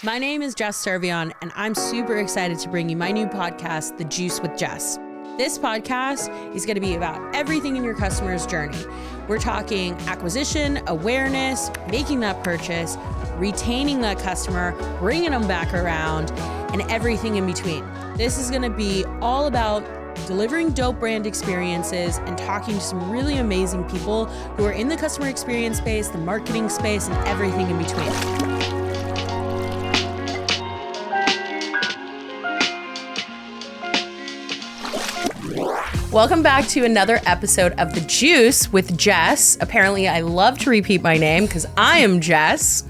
My name is Jess Cervellon, and I'm super excited to bring you my new podcast, The Juice with Jess. This podcast is going to be about everything in your customer's journey. We're talking acquisition, awareness, making that purchase, retaining that customer, bringing them back around, and everything in between. This is going to be all about delivering dope brand experiences and talking to some really amazing people who are in the customer experience space, the marketing space, and everything in between. Welcome back to another episode of The Juice with Jess. Apparently, I love to repeat my name because I am Jess.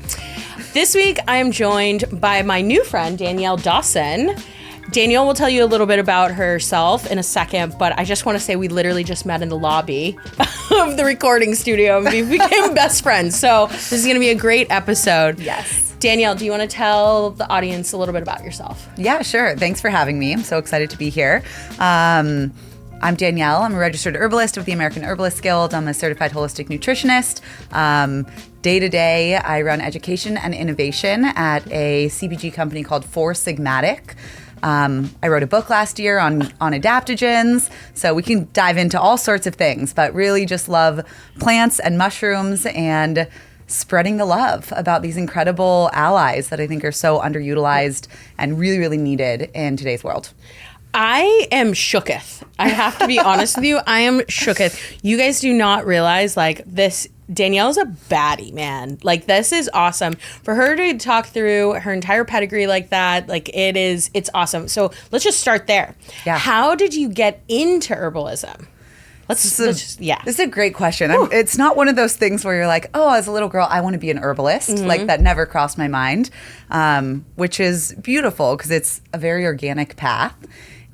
This week, I am joined by my new friend, Danielle Dawson. Danielle will tell you a little bit about herself in a second, but I just want to say we literally just met in the lobby of the recording studio and we became best friends. So this is going to be a great episode. Yes. Danielle, do you want to tell the audience a little bit about yourself? Yeah, sure. Thanks for having me. I'm so excited to be here. I'm Danielle. I'm a registered herbalist with the American Herbalist Guild. I'm a certified holistic nutritionist. Day to day, I run education and innovation at a CPG company called Four Sigmatic. I wrote a book last year on adaptogens, so we can dive into all sorts of things, but really just love plants and mushrooms and spreading the love about these incredible allies that I think are so underutilized and really, really needed in today's world. I am shooketh. I have to be honest with you. I am shooketh. You guys do not realize, like, this, Danielle's a baddie, man. Like, this is awesome. For her to talk through her entire pedigree like that, like, it's awesome. So let's just start there. Yeah. How did you get into herbalism? This is a great question. It's not one of those things where you're like, oh, as a little girl, I want to be an herbalist. Mm-hmm. Like, that never crossed my mind, which is beautiful because it's a very organic path.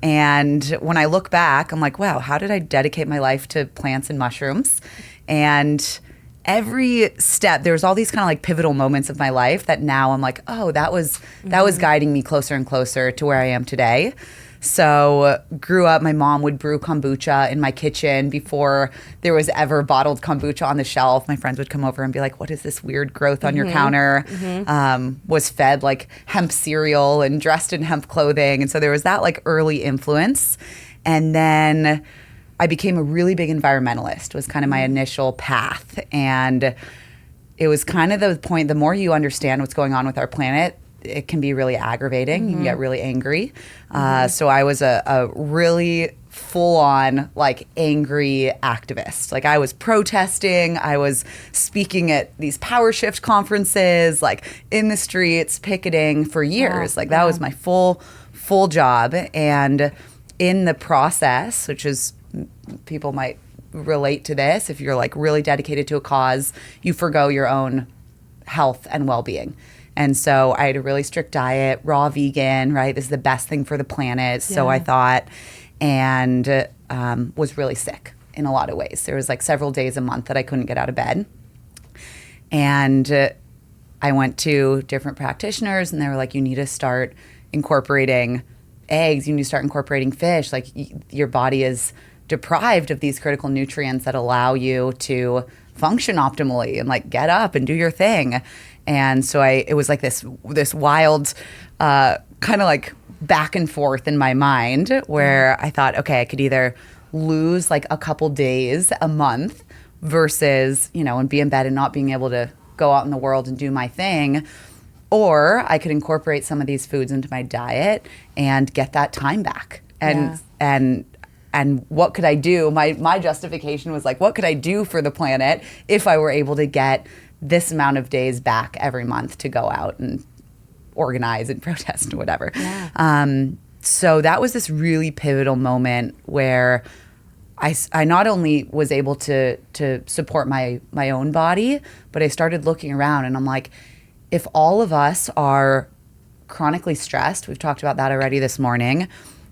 And when I look back, I'm like, wow, how did I dedicate my life to plants and mushrooms? And every step, there's all these kind of like pivotal moments of my life that now I'm like, oh, that was guiding me closer and closer to where I am today. So grew up, my mom would brew kombucha in my kitchen before there was ever bottled kombucha on the shelf. My friends would come over and be like, what is this weird growth on your counter? Was fed like hemp cereal and dressed in hemp clothing. And so there was that like early influence. And then I became a really big environmentalist, was kind of my initial path. And it was kind of the point, the more you understand what's going on with our planet, it can be really aggravating. You can get really angry. So I was a really full-on, like, angry activist. Like, I was protesting. I was speaking at these power shift conferences, like, in the streets, picketing for years. That was my full job. And in the process, which is, people might relate to this, if you're, like, really dedicated to a cause, you forgo your own health and well-being. And so I had a really strict diet, raw vegan, right? This is the best thing for the planet, so I thought, and was really sick in a lot of ways. There was like several days a month that I couldn't get out of bed. And I went to different practitioners, and they were like, you need to start incorporating eggs, you need to start incorporating fish. Like, your body is deprived of these critical nutrients that allow you to function optimally and like get up and do your thing. And so it was like this wild kind of like back and forth in my mind where I thought, okay, I could either lose like a couple days a month versus, and be in bed and not being able to go out in the world and do my thing, or I could incorporate some of these foods into my diet and get that time back. And what could I do? My justification was like, what could I do for the planet if I were able to get this amount of days back every month to go out and organize and protest and whatever. Yeah. So that was this really pivotal moment where I not only was able to support my own body, but I started looking around and I'm like, if all of us are chronically stressed, we've talked about that already this morning,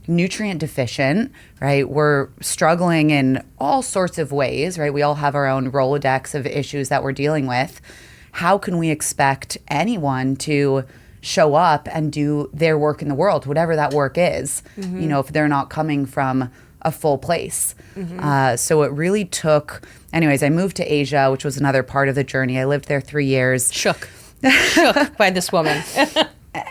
nutrient deficient, right? We're struggling in all sorts of ways, right? We all have our own Rolodex of issues that we're dealing with. How can we expect anyone to show up and do their work in the world, whatever that work is, if they're not coming from a full place? So it really took, anyways, I moved to Asia, which was another part of the journey. I lived there 3 years. Shook by this woman.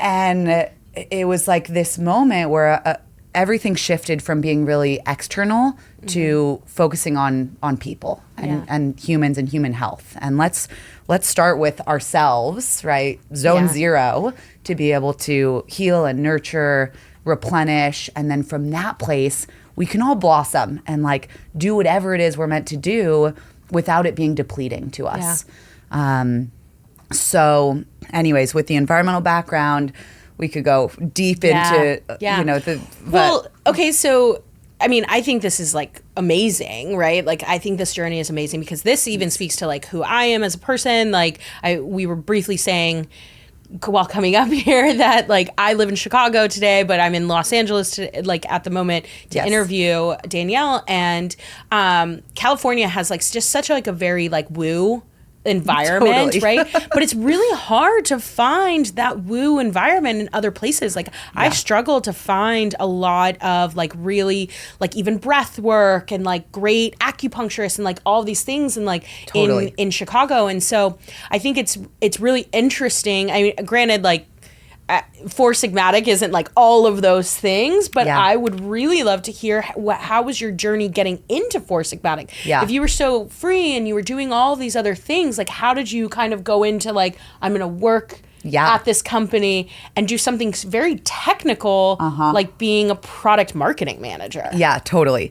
And it was like this moment where everything shifted from being really external to focusing on people and humans and human health. And let's start with ourselves, right? Zone zero, to be able to heal and nurture, replenish, and then from that place we can all blossom and like do whatever it is we're meant to do without it being depleting to us. So anyways, with the environmental background, we could go deep into, well, okay. So, I mean, I think this is like amazing, right? Like, I think this journey is amazing because this even speaks to like who I am as a person. Like we were briefly saying while coming up here that like I live in Chicago today, but I'm in Los Angeles at the moment to interview Danielle, and California has like just such like a very like woo environment, right? But it's really hard to find that woo environment in other places. Like I struggle to find a lot of like really like even breath work and like great acupuncturists and like all these things and like in Chicago. And so I think it's really interesting. I mean, granted, like Four Sigmatic isn't like all of those things, but I would really love to hear how was your journey getting into Four Sigmatic? Yeah. If you were so free and you were doing all these other things, like how did you kind of go into like, I'm going to work at this company and do something very technical, like being a product marketing manager? Yeah, totally.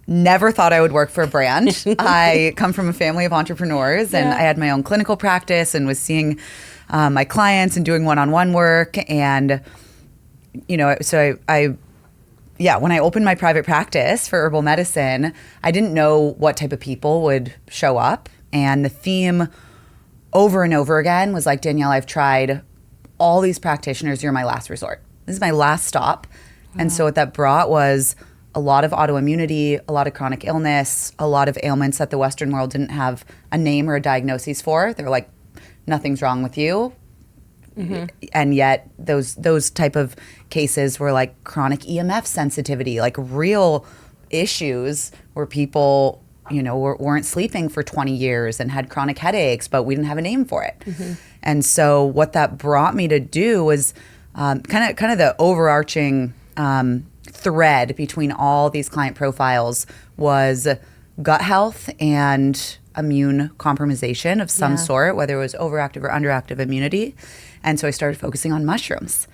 Never thought I would work for a brand. I come from a family of entrepreneurs and I had my own clinical practice and was seeing my clients and doing one-on-one work. And, so I when I opened my private practice for herbal medicine, I didn't know what type of people would show up. And the theme over and over again was like, Danielle, I've tried all these practitioners. You're my last resort. This is my last stop. Wow. And so what that brought was a lot of autoimmunity, a lot of chronic illness, a lot of ailments that the Western world didn't have a name or a diagnosis for. They were like, nothing's wrong with you. And yet those type of cases were like chronic EMF sensitivity, like real issues where people, weren't sleeping for 20 years and had chronic headaches, but we didn't have a name for it. And so what that brought me to do was kind of the overarching thread between all these client profiles was gut health and immune compromisation of some sort, whether it was overactive or underactive immunity. And so I started focusing on mushrooms.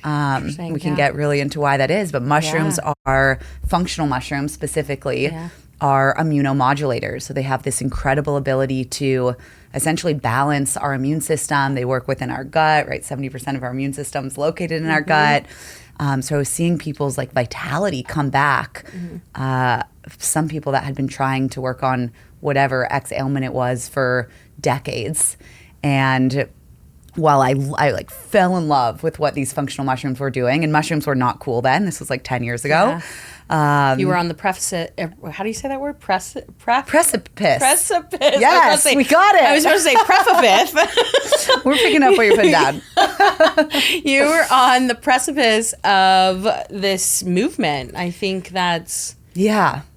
We can get really into why that is, but mushrooms are functional mushrooms specifically are immunomodulators. So they have this incredible ability to essentially balance our immune system. They work within our gut, right? 70% of our immune system is located in our gut. So I was seeing people's like vitality come back. Some people that had been trying to work on whatever X ailment it was for decades. And while I like fell in love with what these functional mushrooms were doing, and mushrooms were not cool then. This was like 10 years ago. You were on the precipice. How do you say that word? Precipice. Precipice. Yes, we got it. I was supposed to say precipice. We're picking up what you're putting down. You were on the precipice of this movement. I think that's...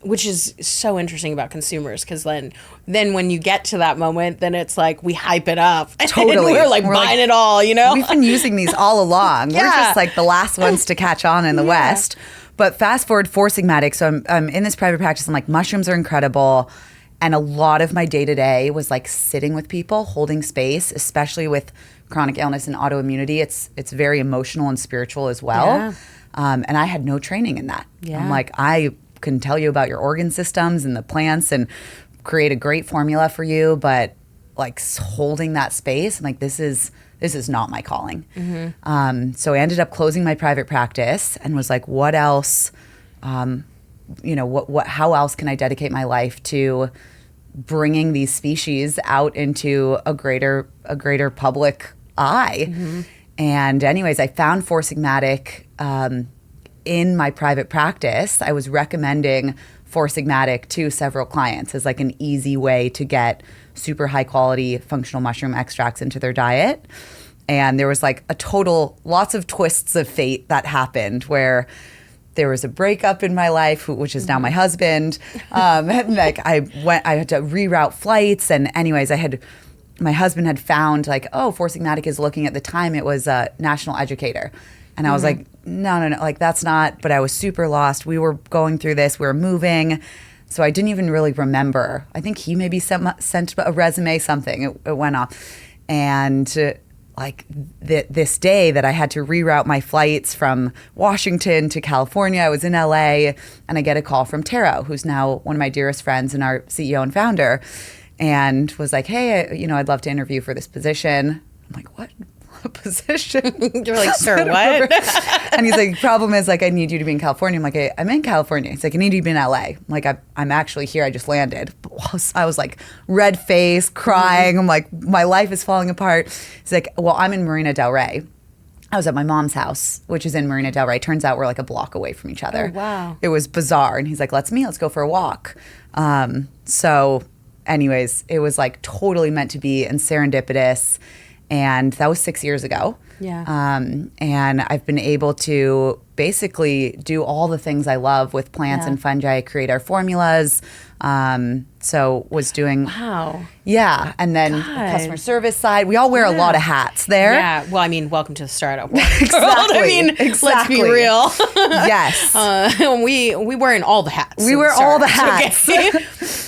which is so interesting about consumers, because then when you get to that moment, then it's like we hype it up. Totally. We're like buying it all, We've been using these all along. We're just like the last ones to catch on in the West. But fast forward Four Sigmatic. So I'm in this private practice. I'm like, mushrooms are incredible. And a lot of my day-to-day was like sitting with people, holding space, especially with chronic illness and autoimmunity. It's very emotional and spiritual as well. And I had no training in that. I'm like, I can tell you about your organ systems and the plants and create a great formula for you, but like holding that space, I'm like, this is not my calling. So I ended up closing my private practice and was like, what else, how else can I dedicate my life to bringing these species out into a greater public eye? And anyways, I found Four Sigmatic in my private practice. I was recommending Four Sigmatic to several clients as like an easy way to get super high quality functional mushroom extracts into their diet. And there was like lots of twists of fate that happened where there was a breakup in my life, which is now my husband. And like I had to reroute flights. And anyways, I had my husband had found like, oh, Four Sigmatic is looking, at the time it was a national educator. And I was like, no, like that's not, but I was super lost. We were going through this, we were moving. So I didn't even really remember. I think he maybe sent a resume, something, it went off. And like this day that I had to reroute my flights from Washington to California, I was in LA, and I get a call from Taro, who's now one of my dearest friends and our CEO and founder, and was like, hey, I'd love to interview for this position. I'm like, what position? You're like, sir, what? And he's like, problem is, like, I need you to be in California. I'm like, hey, I'm in California. He's like, I need you to be in LA. I'm like, I'm actually here. I just landed. I was like red face, crying. I'm like, my life is falling apart. He's like, well, I'm in Marina Del Rey. I was at my mom's house, which is in Marina Del Rey. Turns out we're like a block away from each other. Oh, wow. It was bizarre. And he's like, let's go for a walk. So anyways, it was like totally meant to be and serendipitous. And that was 6 years ago. Yeah. And I've been able to basically do all the things I love with plants and fungi, create our formulas. So was doing... Wow. Yeah. And then the customer service side. We all wear a lot of hats there. Yeah. Well, I mean, welcome to the startup world. Exactly. I mean, let's be real. Yes. We wearing all the hats. We wear all the hats. Okay.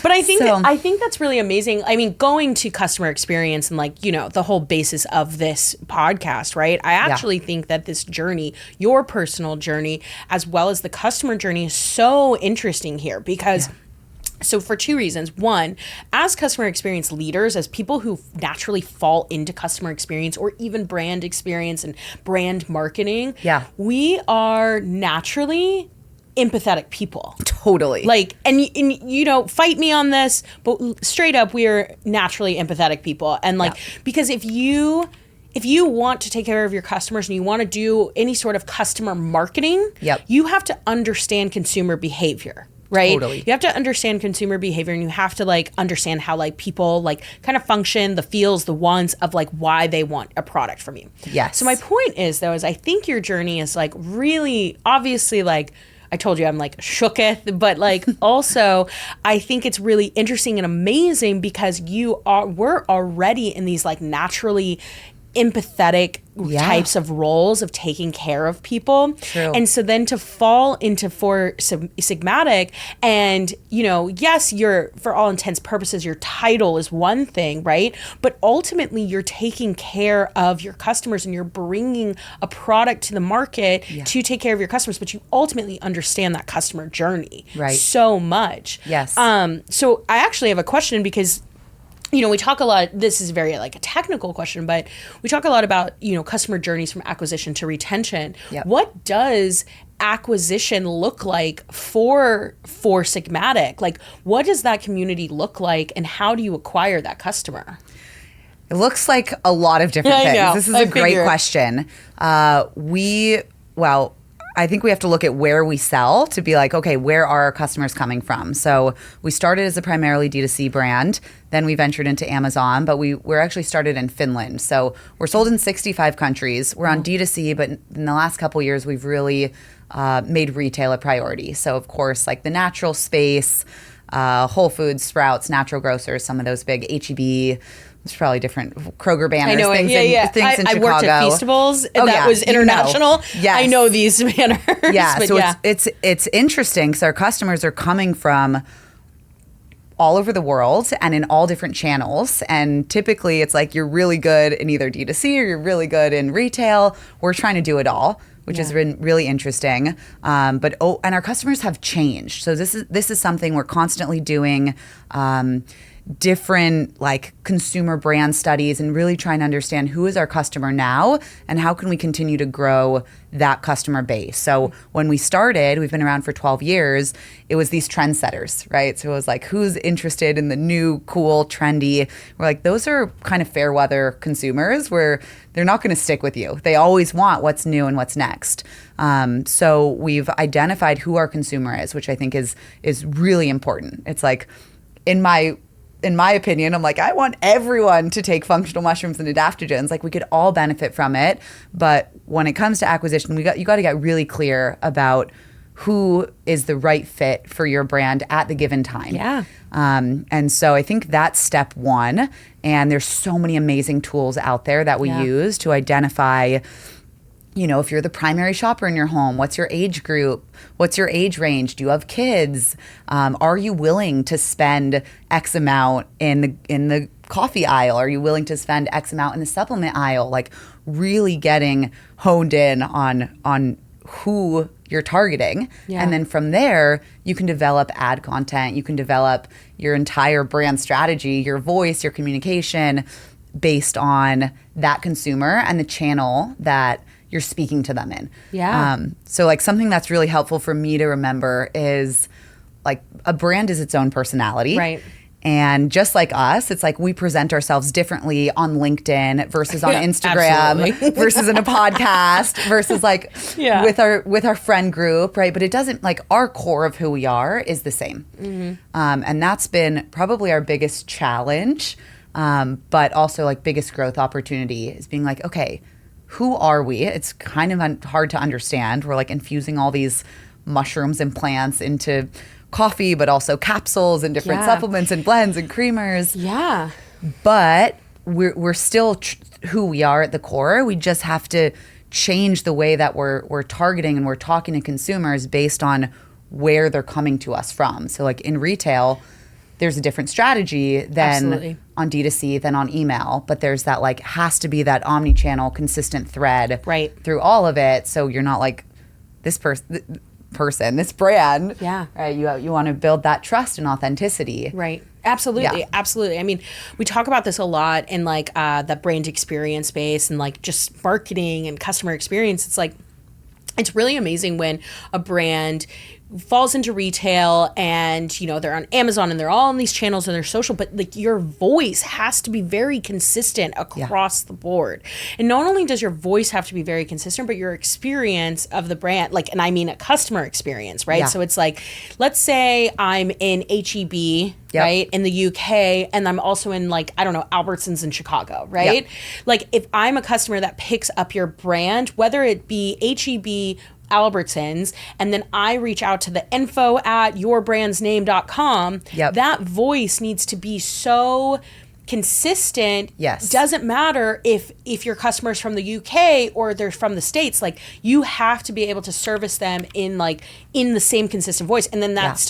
But I think that's really amazing. I mean, going to customer experience and like, the whole basis of this podcast, right? I actually think that this journey, your personal journey, as well as the customer journey, is so interesting here because so for two reasons. One, as customer experience leaders, as people who naturally fall into customer experience or even brand experience and brand marketing, we are naturally empathetic people. Totally. Like, and fight me on this, but straight up, we are naturally empathetic people. And like, because if you want to take care of your customers and you want to do any sort of customer marketing, you have to understand consumer behavior. Right? Totally. You have to understand consumer behavior, and you have to like understand how like people like kind of function, the feels, the wants of like why they want a product from you. Yes. So my point is though, is I think your journey is like really obviously like, I told you I'm like shooketh, but like also I think it's really interesting and amazing because we're already in these like naturally empathetic types of roles of taking care of people. True. And so then to fall into Four Sigmatic and, yes, for all intents purposes, your title is one thing, right? But ultimately you're taking care of your customers and you're bringing a product to the market to take care of your customers, but you ultimately understand that customer journey so much. Yes. So I actually have a question because we talk a lot, this is very like a technical question, but we talk a lot about, customer journeys from acquisition to retention. Yep. What does acquisition look like for Four Sigmatic? Like, what does that community look like and how do you acquire that customer? It looks like a lot of different things. Know. This is a great question. I think we have to look at where we sell to be like, okay, where are our customers coming from? So we started as a primarily D2C brand. Then we ventured into Amazon, but we're actually started in Finland. So we're sold in 65 countries. We're on D2C, but in the last couple of years, we've really made retail a priority. So of course, like the natural space, Whole Foods, Sprouts, natural grocers, some of those big H-E-B. There's probably different Kroger banners. I know things in Chicago. I worked at Feastables. That was international. Yes. I know these banners. Yeah. But So it's interesting because our customers are coming from all over the world and in all different channels. And typically it's like you're really good in either D2C or you're really good in retail. We're trying to do it all, which has been really interesting. And our customers have changed. So this is something we're constantly doing. Different like consumer brand studies and really trying to understand who is our customer now and how can we continue to grow that customer base. So when we started, we've been around for 12 years, it was these trendsetters, right? So it was like, who's interested in the new, cool, trendy? We're like, those are kind of fair weather consumers where they're not going to stick with you. They always want what's new and what's next. So we've identified who our consumer is, which I think is really important. It's like, in my opinion, I'm like, I want everyone to take functional mushrooms and adaptogens. Like we could all benefit from it. But when it comes to acquisition, you got to get really clear about who is the right fit for your brand at the given time. Yeah. And so I think that's step one. And there's so many amazing tools out there that we use to identify, you know, if you're the primary shopper in your home, what's your age group? What's your age range? Do you have kids? Are you willing to spend X amount in the coffee aisle? Are you willing to spend X amount in the supplement aisle? Like really getting honed in on who you're targeting. Yeah. And then from there, you can develop ad content. You can develop your entire brand strategy, your voice, your communication based on that consumer and the channel that you're speaking to them in. Yeah. So like something that's really helpful for me to remember is like a brand is its own personality. Right. And just like us, it's like we present ourselves differently on LinkedIn versus on Instagram versus in a podcast versus like with our friend group, right? But it doesn't, like, our core of who we are is the same. Mm-hmm. And that's been probably our biggest challenge, but also like biggest growth opportunity is being like, okay, who are we? It's kind of hard to understand. We're like infusing all these mushrooms and plants into coffee, but also capsules and different supplements and blends and creamers. Yeah. But we're still who we are at the core. We just have to change the way that we're targeting and we're talking to consumers based on where they're coming to us from. So like in retail, there's a different strategy than on D2C than on email, but there's that like has to be that omni-channel consistent thread through all of it. So you're not like this this brand. Yeah. Right. You want to build that trust and authenticity. Right. Absolutely. Yeah. Absolutely. I mean, we talk about this a lot in like the brand experience space and like just marketing and customer experience. It's like, it's really amazing when a brand falls into retail and, you know, they're on Amazon and they're all on these channels and they're social, but like your voice has to be very consistent across the board. And not only does your voice have to be very consistent, but your experience of the brand, like, and I mean a customer experience, right? So it's like, let's say I'm in HEB, right, in the UK, and I'm also in like, I don't know, Albertsons in Chicago, right? Like if I'm a customer that picks up your brand, whether it be HEB, Albertsons, and then I reach out to the info@yourbrandsname.com, that voice needs to be so consistent. Yes. Doesn't matter if your customer's from the UK or they're from the States, like you have to be able to service them in the same consistent voice. And then that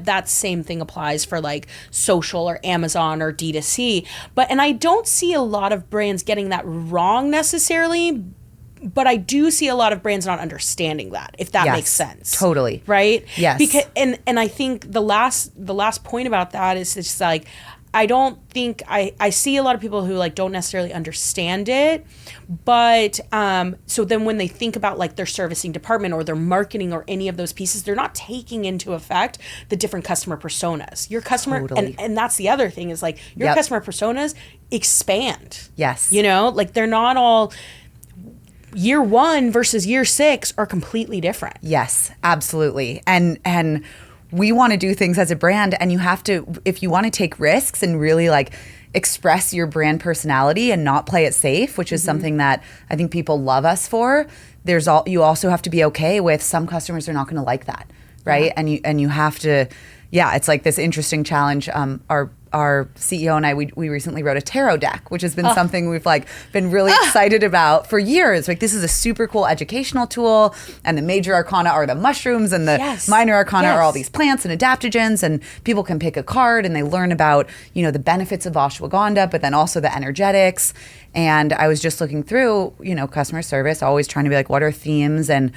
that same thing applies for like social or Amazon or D2C. And I don't see a lot of brands getting that wrong necessarily, but I do see a lot of brands not understanding that, if that makes sense. Totally. Right? Yes. Because and I think the last point about that is it's like, I don't think I see a lot of people who like don't necessarily understand it, but so then when they think about like their servicing department or their marketing or any of those pieces, they're not taking into effect the different customer personas. Your customer, and that's the other thing is like your customer personas expand. Yes. You know, like they're not all year 1 versus year 6 are completely different. Yes, absolutely. And we want to do things as a brand, and you have to, if you want to take risks and really like express your brand personality and not play it safe, which is something that I think people love us for. You also have to be okay with some customers are not going to like that, right? And you have to, it's like this interesting challenge. Our CEO and I, we recently wrote a tarot deck, which has been something we've like been really excited about for years. Like this is a super cool educational tool, and the major arcana are the mushrooms, and the minor arcana are all these plants and adaptogens, and people can pick a card and they learn about, you know, the benefits of ashwagandha, but then also the energetics. And I was just looking through, you know, customer service, always trying to be like, what are themes and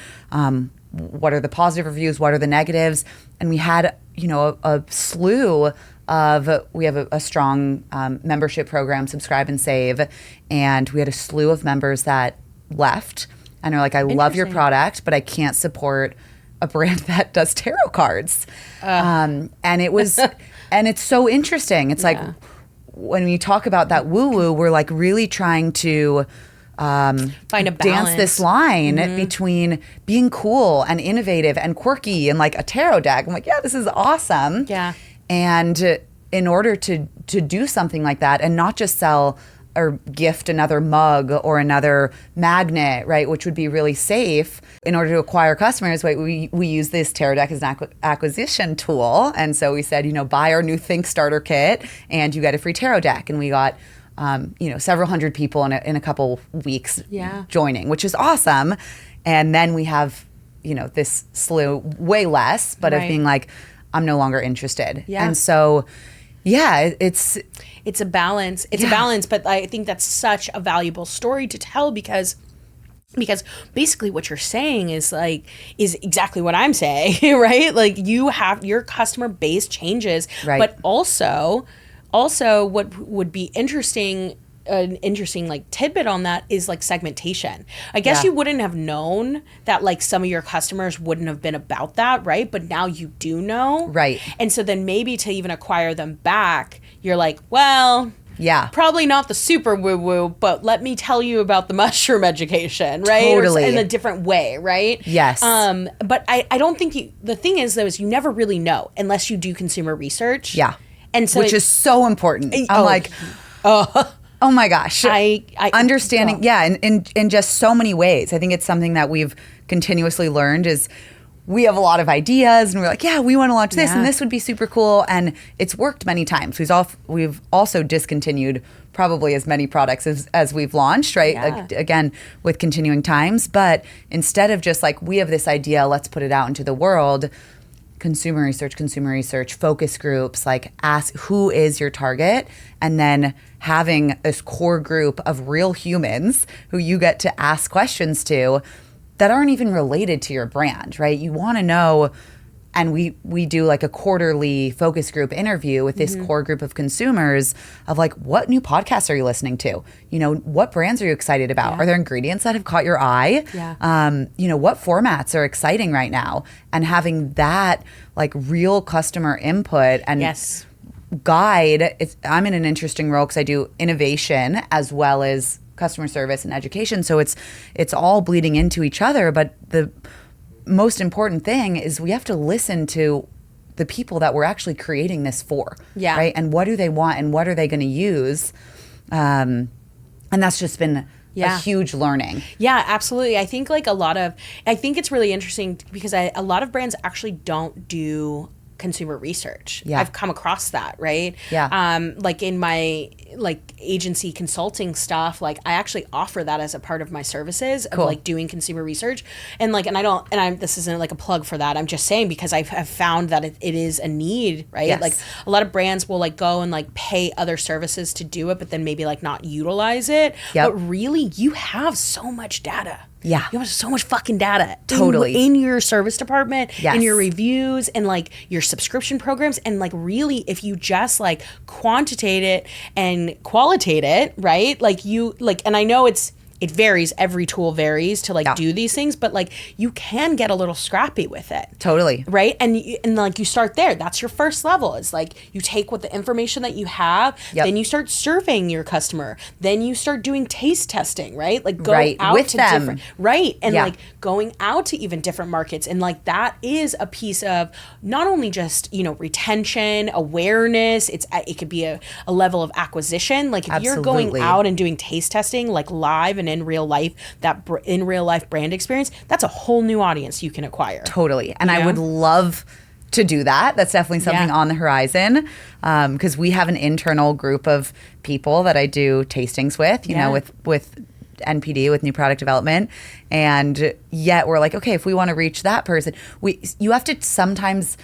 what are the positive reviews, what are the negatives? And we had, you know, a slew we have a strong membership program, Subscribe and Save, and we had a slew of members that left and are like, I love your product, but I can't support a brand that does tarot cards. And it was, and it's so interesting. It's like when we talk about that woo-woo, we're like really trying to find a balance. Dance this line between being cool and innovative and quirky and like a tarot deck. I'm like, this is awesome. Yeah. And in order to do something like that and not just sell or gift another mug or another magnet, right, which would be really safe in order to acquire customers. Right, we use this tarot deck as an acquisition tool, and so we said, buy our new Think Starter kit, and you get a free tarot deck, and we got several hundred people in a couple weeks joining, which is awesome. And then we have this slew, way less, but of being like, I'm no longer interested, and so. Yeah, it's a balance. It's a balance, but I think that's such a valuable story to tell because basically what you're saying is exactly what I'm saying, right? Like you have your customer base changes, right. But also what would be an interesting like tidbit on that is like segmentation. I guess you wouldn't have known that like some of your customers wouldn't have been about that, right? But now you do know. Right. And so then maybe to even acquire them back, you're like, well, probably not the super woo-woo, but let me tell you about the mushroom education, right? Totally. Or in a different way, right? Yes. But I don't think the thing is though, is you never really know unless you do consumer research. Yeah. And so which is so important. Oh my gosh. I understanding, in just so many ways. I think it's something that we've continuously learned is we have a lot of ideas and we're like, we want to launch this and this would be super cool. And it's worked many times. We've also discontinued probably as many products as we've launched, right? Yeah. Again, with continuing times. But instead of just like, we have this idea, let's put it out into the world, consumer research, focus groups, like ask who is your target, and then having this core group of real humans who you get to ask questions to that aren't even related to your brand, right? You want to know, and we do like a quarterly focus group interview with this core group of consumers of like, what new podcasts are you listening to? What brands are you excited about? Are there ingredients that have caught your eye? What formats are exciting right now? And having that like real customer input and guide. I'm in an interesting role because I do innovation as well as customer service and education. So it's all bleeding into each other. But the most important thing is we have to listen to the people that we're actually creating this for, right? And what do they want and what are they going to use? And that's just been a huge learning. Yeah, absolutely. I think it's really interesting because a lot of brands actually don't do consumer research. I've come across that, right? Like in my agency consulting stuff, like I actually offer that as a part of my services of like doing consumer research, and this isn't like a plug for that. I'm just saying because I've found that it is a need, right? Like a lot of brands will like go and like pay other services to do it, but then maybe like not utilize it. But really, you have so much data. You have so much fucking data in your service department, in your reviews, and like your subscription programs. And like really, if you just like quantitate it and qualitate it, right? And I know it varies. Every tool varies to like do these things, but like you can get a little scrappy with it. Totally. Right. And like you start there. That's your first level. It's like you take what the information that you have, then you start surveying your customer. Then you start doing taste testing, right? Like go out with to them. different, right. And like going out to even different markets. And like that is a piece of not only just, retention, awareness, it could be a level of acquisition. Like if you're going out and doing taste testing, like live and in real life, that in real life brand experience, that's a whole new audience you can acquire. Totally. And I would love to do that. That's definitely something on the horizon, because we have an internal group of people that I do tastings with, with NPD, with new product development. And yet we're like, okay, if we want to reach that person, you have to sometimes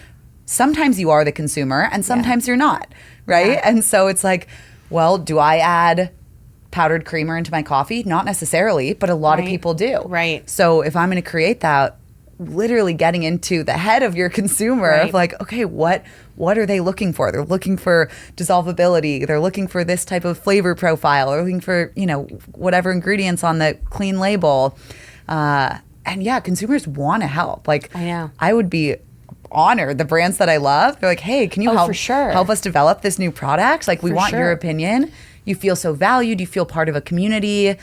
you are the consumer and sometimes you're not, right? And so it's like, well, do I add powdered creamer into my coffee? Not necessarily, but a lot of people do. Right. So if I'm going to create that, literally getting into the head of your consumer of like, okay, what are they looking for? They're looking for dissolvability. They're looking for this type of flavor profile. They're looking for, whatever ingredients on the clean label. And consumers want to help. Like, I know. I would be honored. The brands that I love, they're like, hey, can you help us develop this new product? Like, we want your opinion. You feel so valued. You feel part of a community.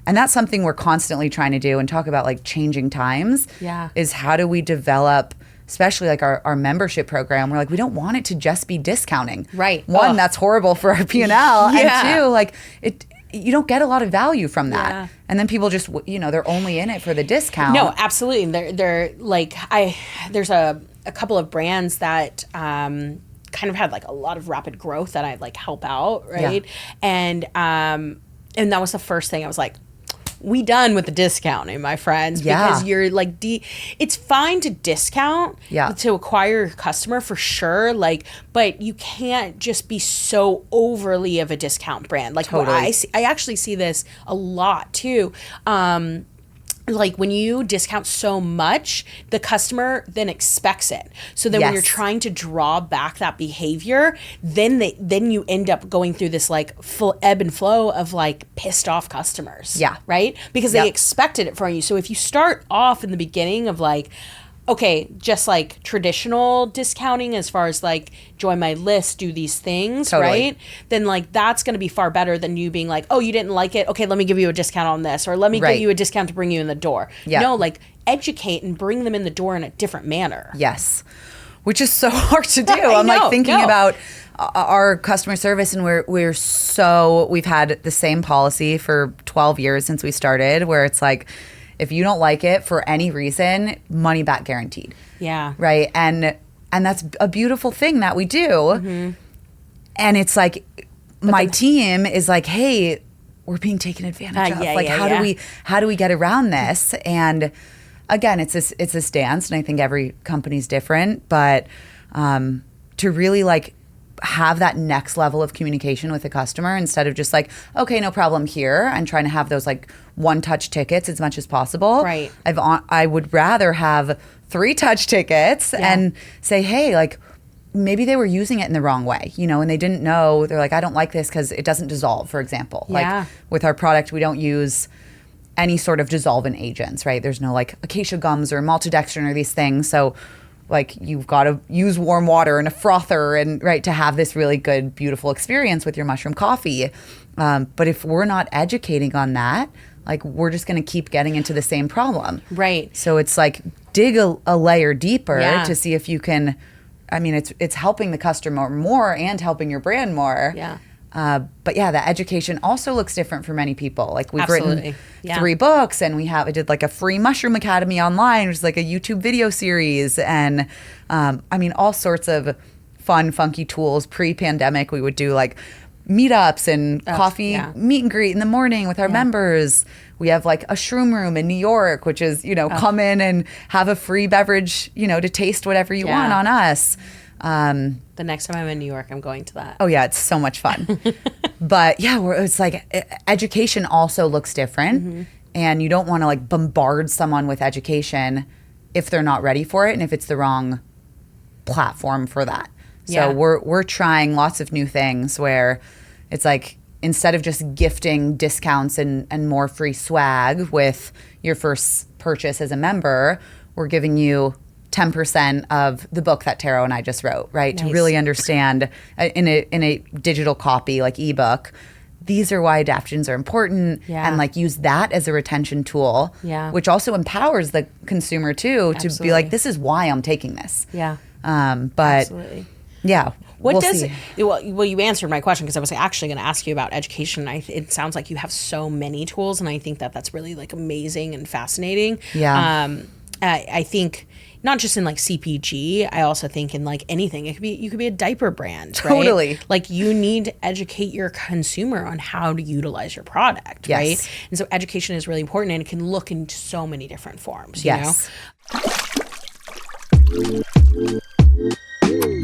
And that's something we're constantly trying to do and talk about, like changing times. Is how do we develop, especially like our membership program. We're like, we don't want it to just be discounting. Right. One, that's horrible for our P&L. And two, like you don't get a lot of value from that. Yeah. And then people just, they're only in it for the discount. No, absolutely. They're like, there's a couple of brands that kind of had like a lot of rapid growth that I like help out, right? Yeah. And that was the first thing I was like, we done with the discounting, my friends, because you're like, it's fine to discount to acquire a customer for sure. Like, but you can't just be so overly of a discount brand. Like totally. I actually see this a lot too. Like when you discount so much, the customer then expects it. So then when you're trying to draw back that behavior, then you end up going through this like full ebb and flow of like pissed off customers. Yeah. Right? Because they expected it from you. So if you start off in the beginning of like, okay, just like traditional discounting as far as like join my list, do these things, right? Then like that's going to be far better than you being like, oh, you didn't like it? Okay, let me give you a discount on this, or let me give you a discount to bring you in the door. Yeah. No, like educate and bring them in the door in a different manner. Yes, which is so hard to do. I'm like thinking about our customer service, and we've had the same policy for 12 years since we started, where it's like, if you don't like it for any reason, money back guaranteed. Yeah. Right. And that's a beautiful thing that we do. Mm-hmm. And it's like, my team is like, hey, we're being taken advantage of. Like, how do we get around this? And again, it's a stance, and I think every company's different, but to really like have that next level of communication with the customer instead of just like, okay, no problem here, and trying to have those like one-touch tickets as much as possible. Right. I would rather have 3 touch tickets and say, hey, like maybe they were using it in the wrong way, and they didn't know. They're like, I don't like this because it doesn't dissolve, for example. Yeah. Like with our product, we don't use any sort of dissolvent agents, right? There's no like acacia gums or maltodextrin or these things. So like you've got to use warm water and a frother and to have this really good, beautiful experience with your mushroom coffee. But if we're not educating on that, like we're just going to keep getting into the same problem. Right. So it's like dig a layer deeper to see if you can, it's helping the customer more and helping your brand more. Yeah. But the education also looks different for many people. Like we've written 3 books, and I did like a free mushroom academy online, which is like a YouTube video series, and all sorts of fun, funky tools. Pre-pandemic, we would do like meetups and coffee meet and greet in the morning with our members. We have like a shroom room in New York, which is, come in and have a free beverage, to taste whatever you want on us. The next time I'm in New York, I'm going to that. Oh yeah, it's so much fun. But it's like education also looks different, and you don't want to like bombard someone with education if they're not ready for it and if it's the wrong platform for that. So we're trying lots of new things where it's like, instead of just gifting discounts and more free swag with your first purchase as a member, we're giving you 10% of the book that Taro and I just wrote, right? Nice. To really understand in a digital copy, like ebook, these are why adaptions are important, and like use that as a retention tool, which also empowers the consumer too, to be like, this is why I'm taking this. Yeah. But absolutely. Yeah. Well, you answered my question, because I was actually going to ask you about education. It sounds like you have so many tools, and I think that's really like amazing and fascinating. Yeah. I think not just in like CPG, I also think in like anything. You could be a diaper brand, totally. Right? Like you need to educate your consumer on how to utilize your product, right? And so education is really important, and it can look in so many different forms. You know?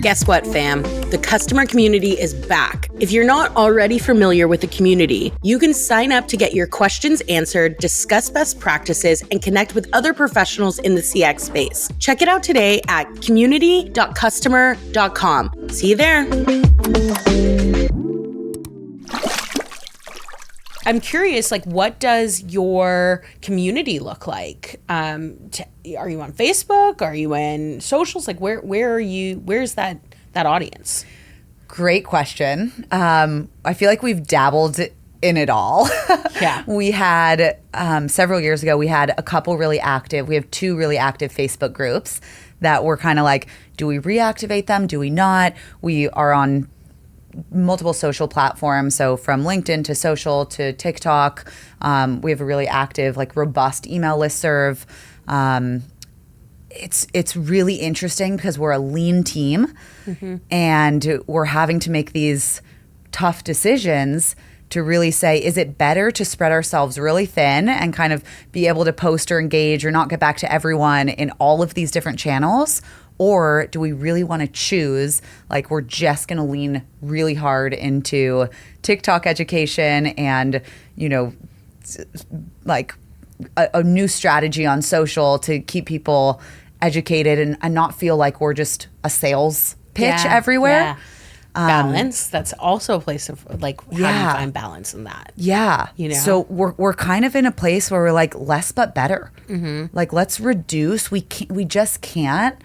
Guess what, fam? The customer community is back. If you're not already familiar with the community, you can sign up to get your questions answered, discuss best practices, and connect with other professionals in the CX space. Check it out today at community.customer.com. See you there. I'm curious, like, what does your community look like? Are you on Facebook? Are you in socials? Like, where are you? Where's that audience? Great question. I feel like we've dabbled in it all. Yeah. We had, several years ago, we had a couple really active, we have 2 really active Facebook groups that were kind of like, do we reactivate them? Do we not? We are on multiple social platforms. So from LinkedIn to social to TikTok, we have a really active, like robust email listserv. It's really interesting because we're a lean team and we're having to make these tough decisions to really say, is it better to spread ourselves really thin and kind of be able to post or engage or not get back to everyone in all of these different channels? Or do we really want to choose, like, we're just going to lean really hard into TikTok education and, you know, like a new strategy on social to keep people educated and not feel like we're just a sales pitch everywhere. Yeah. Balance. That's also a place of like, how do you find balance in that? Yeah. You know? So we're kind of in a place where we're like, less but better. Like, let's reduce. We just can't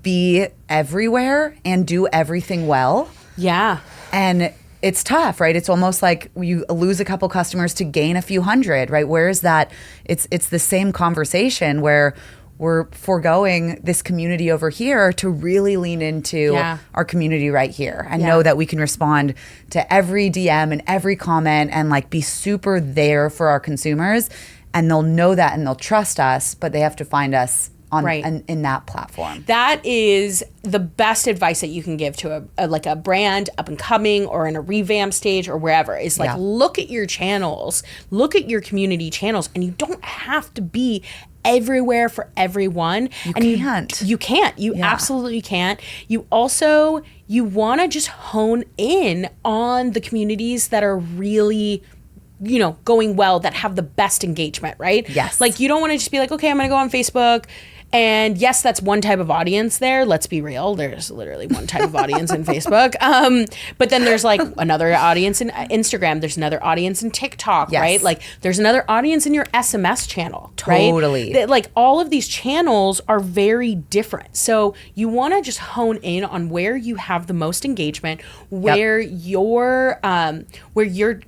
be everywhere and do everything well. Yeah. And it's tough, right? It's almost like you lose a couple customers to gain a few hundred, right? Where is that? It's the same conversation where we're foregoing this community over here to really lean into our community right here and know that we can respond to every DM and every comment and like be super there for our consumers. And they'll know that and they'll trust us, but they have to find us on in that platform. That is the best advice that you can give to a brand up and coming or in a revamp stage or wherever is like, look at your channels, look at your community channels, and you don't have to be everywhere for everyone. You can't. You absolutely can't. You also, you want to just hone in on the communities that are really, you know, going well, that have the best engagement, right? Yes. Like, you don't want to just be like, okay, I'm going to go on Facebook. And yes, that's one type of audience there. Let's be real. There's literally one type of audience in Facebook. But then there's like another audience in Instagram. There's another audience in TikTok, right? Like, there's another audience in your SMS channel, right? Totally. Like, all of these channels are very different. So you want to just hone in on where you have the most engagement, where your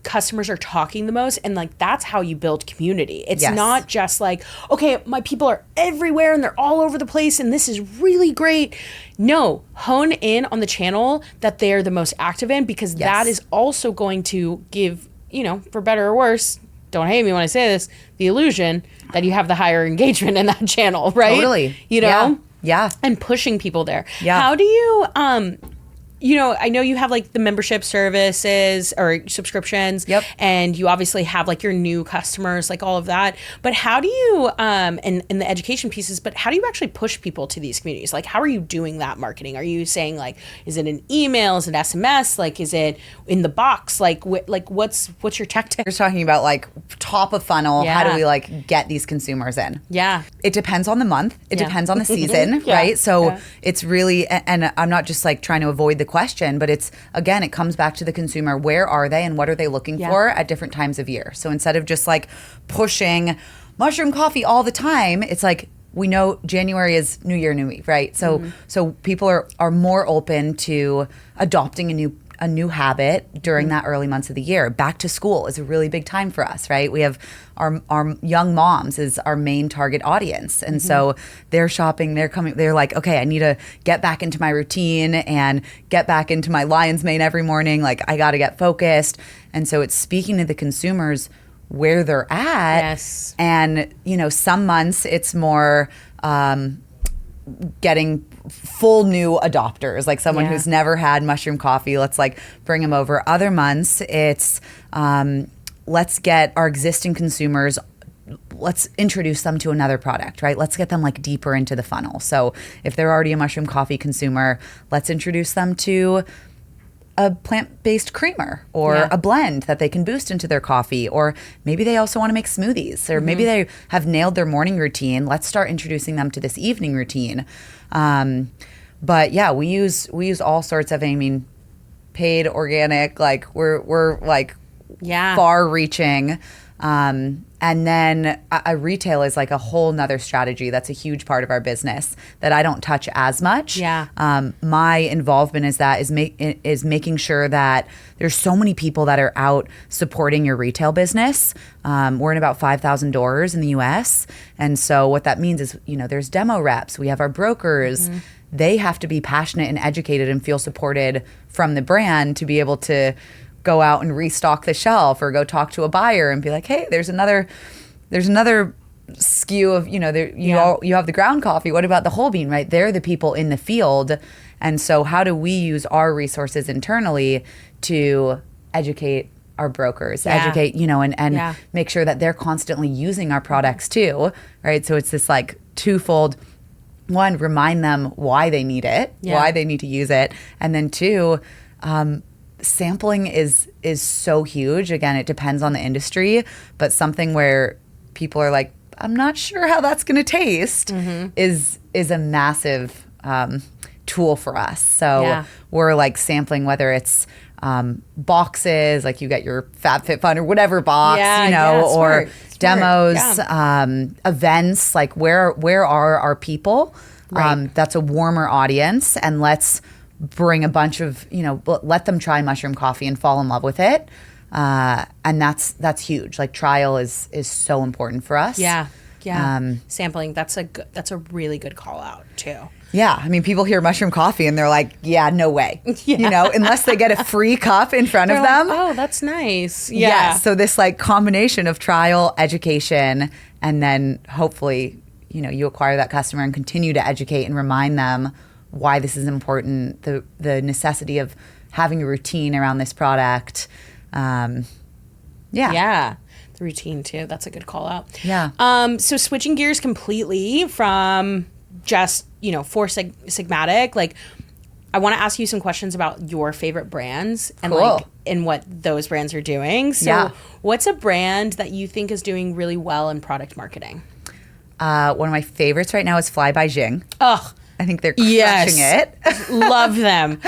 customers are talking the most, and like, that's how you build community. It's not just like, okay, my people are everywhere and they're all over the place and this is really great. No, hone in on the channel that they're the most active in, because that is also going to give, you know, for better or worse, don't hate me when I say this, the illusion that you have the higher engagement in that channel, right? Totally. You know? Yeah. And pushing people there. Yeah. How do you, you know, I know you have like the membership services or subscriptions, and you obviously have like your new customers, like all of that. But how do you, and the education pieces, but how do you actually push people to these communities? Like, how are you doing that marketing? Are you saying like, is it an email? Is it SMS? Like, is it in the box? Like, what's your tactic? You're talking about like top of funnel. How do we like get these consumers in? Yeah. It depends on the month. It depends on the season, right? So it's really, and I'm not just like trying to avoid the question, but it's, again, it comes back to the consumer. Where are they and what are they looking for at different times of year? So instead of just like pushing mushroom coffee all the time, it's like, we know January is New Year, New Me, right? So so people are more open to adopting a new habit during that early months of the year. Back to school is a really big time for us, right? We have our young moms is our main target audience. And so they're shopping, they're like, okay, I need to get back into my routine and get back into my lion's mane every morning. Like, I got to get focused. And so it's speaking to the consumers where they're at. Yes. And, you know, some months it's more getting full new adopters, like someone who's never had mushroom coffee. Let's like bring them over. Other months it's let's get our existing consumers, let's introduce them to another product, right? Let's get them like deeper into the funnel. So if they're already a mushroom coffee consumer, let's introduce them to a plant-based creamer or a blend that they can boost into their coffee. Or maybe they also want to make smoothies, or maybe they have nailed their morning routine. Let's start introducing them to this evening routine. But yeah, we use all sorts of, I mean, paid, organic, like we're like far reaching. And then a retail is like a whole nother strategy. That's a huge part of our business that I don't touch as much. My involvement is making sure that there's so many people that are out supporting your retail business. We're in about 5,000 doors in the US. And so what that means is, you know, there's demo reps. We have our brokers. they have to be passionate and educated and feel supported from the brand to be able to go out and restock the shelf or go talk to a buyer and be like, hey, there's another SKU of, you have the ground coffee. What about the whole bean, right? They're the people in the field. And so how do we use our resources internally to educate our brokers, educate, and make sure that they're constantly using our products too, right? So it's this like twofold. One, remind them why they need it, why they need to use it. And then two, sampling is so huge. Again, it depends on the industry, but something where people are like, I'm not sure how that's going to taste is a massive tool for us. So we're like sampling, whether it's boxes, like you get your FabFitFun or whatever box, or demos, events, like where are our people? Right. That's a warmer audience, and let's bring a bunch of, let them try mushroom coffee and fall in love with it. And that's huge. Like trial is so important for us. Yeah. Sampling, that's a really good call out too. Yeah. I mean, people hear mushroom coffee and they're like, yeah, no way. Unless they get a free cup in front of them. Like, oh, that's nice. Yeah. So this like combination of trial, education, and then hopefully, you acquire that customer and continue to educate and remind them why this is important, the necessity of having a routine around this product. The routine too. That's a good call out. Yeah. So switching gears completely from just, Four Sigmatic, like I want to ask you some questions about your favorite brands and and what those brands are doing. So what's a brand that you think is doing really well in product marketing? One of my favorites right now is Fly by Jing. Oh, I think they're crushing it. Love them.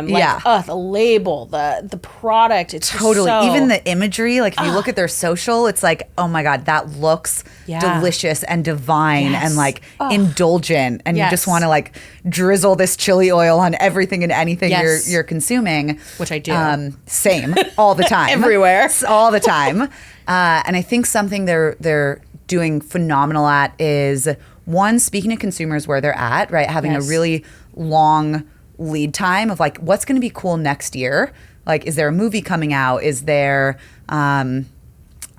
Like, the label, the product. It's totally. Even the imagery, like if you look at their social, it's like, oh my God, that looks delicious and divine and like indulgent. And you just want to like drizzle this chili oil on everything and anything you're consuming. Which I do. Same. All the time. Everywhere. All the time. And I think something they're doing phenomenal at is, one, speaking to consumers where they're at, right? Having a really long lead time of like, what's going to be cool next year? Like, is there a movie coming out? Is there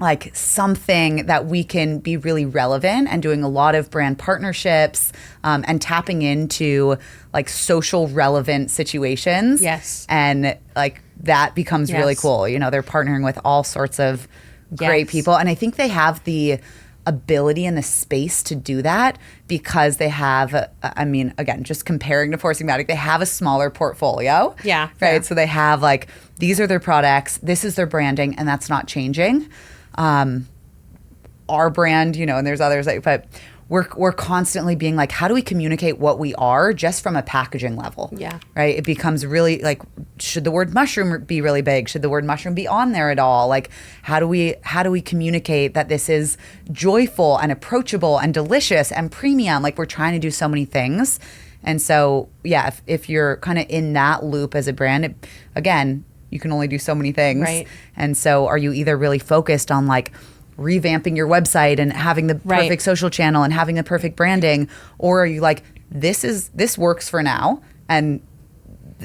like something that we can be really relevant, and doing a lot of brand partnerships and tapping into like social relevant situations. Yes. And like that becomes really cool. They're partnering with all sorts of great people. And I think they have the ability and the space to do that because they have, again, just comparing to Four Sigmatic, they have a smaller portfolio. Yeah. Right. Yeah. So they have like, these are their products, this is their branding, and that's not changing. Our brand, and there's others, but we're constantly being like, how do we communicate what we are just from a packaging level? Yeah. Right. It becomes really like, should the word mushroom be really big? Should the word mushroom be on there at all? Like, how do we communicate that this is joyful and approachable and delicious and premium? Like, we're trying to do so many things. And so, if you're kind of in that loop as a brand, again, you can only do so many things. Right. And so are you either really focused on like revamping your website and having the perfect social channel and having the perfect branding, or are you like, this works for now and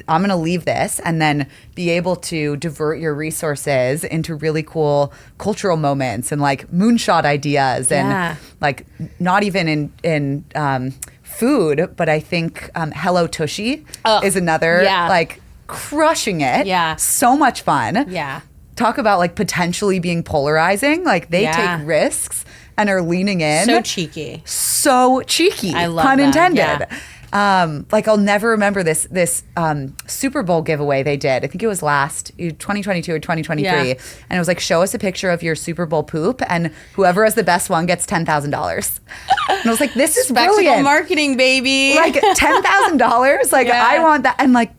I'm going to leave this, and then be able to divert your resources into really cool cultural moments and like moonshot ideas and like not even in food, but I think Hello Tushy is another like crushing it. Yeah. So much fun. Yeah. Talk about like potentially being polarizing. Like they take risks and are leaning in. So cheeky. I love that. pun intended. Like I'll never remember this Super Bowl giveaway they did. I think it was 2022 or 2023. Yeah. And it was like, show us a picture of your Super Bowl poop and whoever has the best one gets $10,000. And I was like, this is Spectacle brilliant. marketing, baby. Like $10,000? Like I want that. And like,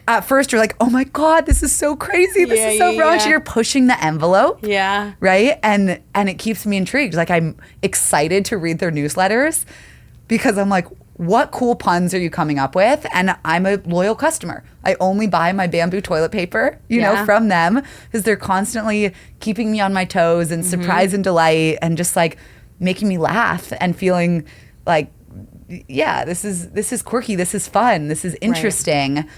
at first you're like, oh my God, this is so crazy. This is so raunchy. You're pushing the envelope. Yeah. Right? And it keeps me intrigued. Like I'm excited to read their newsletters because I'm like, what cool puns are you coming up with? And I'm a loyal customer. I only buy my bamboo toilet paper, from them because they're constantly keeping me on my toes and surprise and delight and just like making me laugh and feeling like, yeah, this is quirky, this is fun, this is interesting.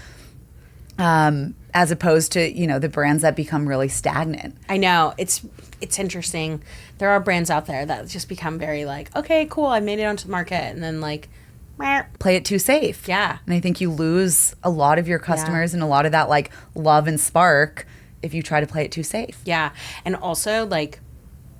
As opposed to, the brands that become really stagnant. I know. It's interesting. There are brands out there that just become very like, okay, cool, I made it onto the market, and then like, meh. Play it too safe. Yeah. And I think you lose a lot of your customers and a lot of that like love and spark if you try to play it too safe. Yeah. And also like,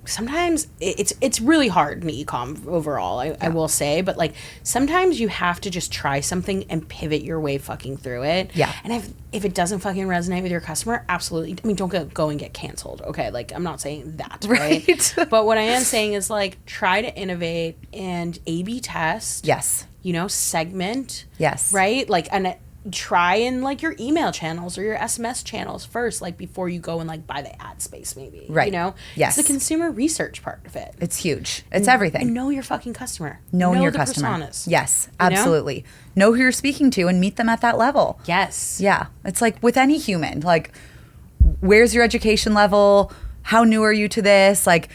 sometimes it's really hard in e-com overall, I will say, but like sometimes you have to just try something and pivot your way fucking through it. Yeah. And if it doesn't fucking resonate with your customer, absolutely. I mean, don't go and get canceled. Okay. Like I'm not saying that. Right. But what I am saying is like try to innovate and A/B test. Yes. Segment. Yes. Right. Like, and try in like your email channels or your SMS channels first, like before you go and like buy the ad space maybe. Right. Yes. It's the consumer research part of it. It's huge. It's everything. And know your fucking customer. Know your the customer. Personas. Yes, absolutely. Know who you're speaking to and meet them at that level. Yes. Yeah. It's like with any human, like where's your education level? How new are you to this? Like,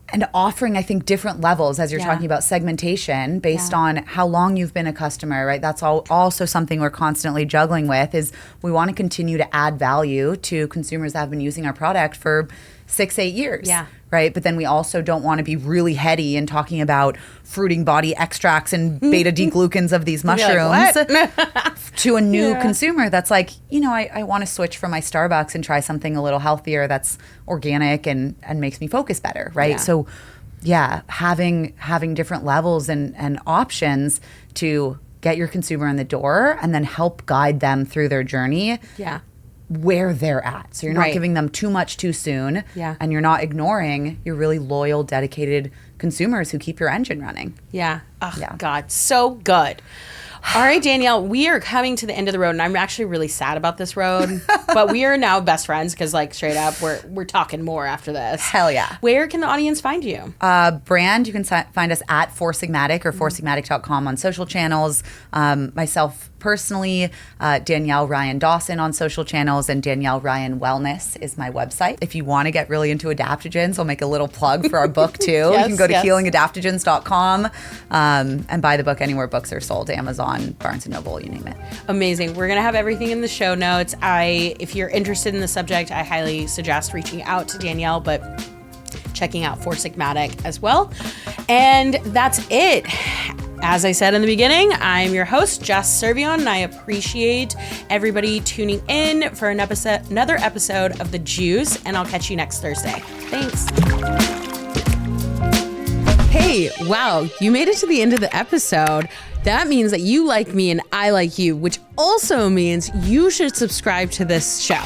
and offering, I think, different levels as you're talking about segmentation based on how long you've been a customer, right? That's also something we're constantly juggling with is we want to continue to add value to consumers that have been using our product for 6-8 years. Yeah. Right. But then we also don't want to be really heady and talking about fruiting body extracts and beta declucans of these mushrooms to a new consumer that's like, I want to switch from my Starbucks and try something a little healthier that's organic and makes me focus better. Right. Yeah. So, having different levels and options to get your consumer in the door and then help guide them through their journey. Yeah. Where they're at. So you're not giving them too much too soon. Yeah. And you're not ignoring your really loyal, dedicated consumers who keep your engine running. Yeah. Oh, God. So good. All right, Danielle, we are coming to the end of the road, and I'm actually really sad about this road, but we are now best friends because, like, straight up, we're talking more after this. Hell yeah. Where can the audience find you? Brand, you can find us at Four Sigmatic or foursigmatic.com on social channels. Myself personally, Danielle Ryan Dawson on social channels, and Danielle Ryan Wellness is my website. If you want to get really into adaptogens, I'll make a little plug for our book too. You can go to healingadaptogens.com and buy the book anywhere books are sold, Amazon, Barnes & Noble, you name it. Amazing. We're going to have everything in the show notes. If you're interested in the subject, I highly suggest reaching out to Danielle, but checking out Four Sigmatic as well. And that's it. As I said in the beginning, I'm your host, Jess Cervellon, and I appreciate everybody tuning in for another episode of The Juice, and I'll catch you next Thursday. Thanks. Hey, wow, you made it to the end of the episode. That means that you like me and I like you, which also means you should subscribe to this show.